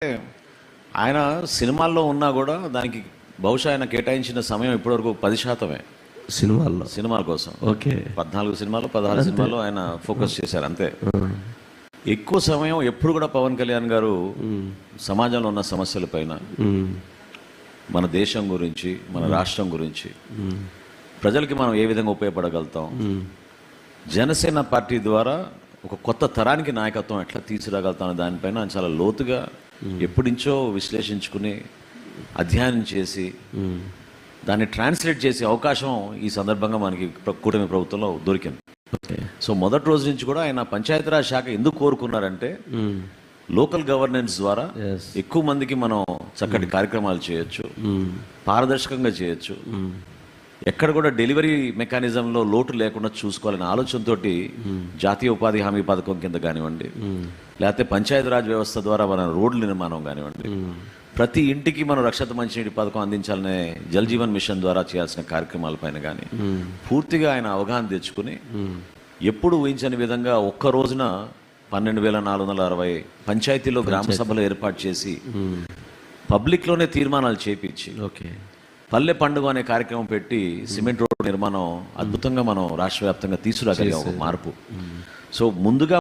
ఆయన సినిమాల్లో ఉన్నా కూడా దానికి బహుశా ఆయన కేటాయించిన సమయం ఇప్పటివరకు 10% సినిమాల కోసం. ఓకే, 14 సినిమాలు 16 సినిమాలు ఆయన ఫోకస్ చేశారు అంతే. ఎక్కువ సమయం ఎప్పుడు కూడా పవన్ కళ్యాణ్ గారు సమాజంలో ఉన్న సమస్యల పైన, మన దేశం గురించి, మన రాష్ట్రం గురించి, ప్రజలకి మనం ఏ విధంగా ఉపయోగపడగలుగుతాం, జనసేన పార్టీ ద్వారా ఒక కొత్త తరానికి నాయకత్వం ఎట్లా తీసుకురాగలుగుతాం దానిపైన చాలా లోతుగా ఎప్పుడించో విశ్లేషించుకుని అధ్యయనం చేసి దాన్ని ట్రాన్స్లేట్ చేసే అవకాశం ఈ సందర్భంగా మనకి కూటమి ప్రభుత్వంలో దొరికింది. సో మొదటి రోజు నుంచి కూడా ఆయన పంచాయతీరాజ్ శాఖ ఎందుకు కోరుకున్నారంటే లోకల్ గవర్నెన్స్ ద్వారా ఎక్కువ మందికి మనం చక్కటి కార్యక్రమాలు చేయొచ్చు, పారదర్శకంగా చేయొచ్చు, ఎక్కడ కూడా డెలివరీ మెకానిజంలో లోటు లేకుండా చూసుకోవాలనే ఆలోచనతో జాతీయ ఉపాధి హామీ పథకం కింద కానివ్వండి, లేకపోతే పంచాయతీరాజ్ వ్యవస్థ ద్వారా మన రోడ్ల నిర్మాణం కానివ్వండి, ప్రతి ఇంటికి మనం రక్షిత మంచినీటి పథకం అందించాలనే జల్ జీవన్ మిషన్ ద్వారా చేయాల్సిన కార్యక్రమాలపైన కానీ పూర్తిగా ఆయన అవగాహన తెచ్చుకుని ఎప్పుడు ఊహించని విధంగా ఒక్క రోజున 12,460 పంచాయతీలో గ్రామ సభలు ఏర్పాటు చేసి పబ్లిక్లోనే తీర్మానాలు చేపించి పల్లె పండుగ అనే కార్యక్రమం పెట్టి సిమెంట్ రోడ్ నిర్మాణం అద్భుతంగా మనం రాష్ట్ర వ్యాప్తంగా తీసుకురాగలిగాం ఒక మార్పు. సో ముందుగా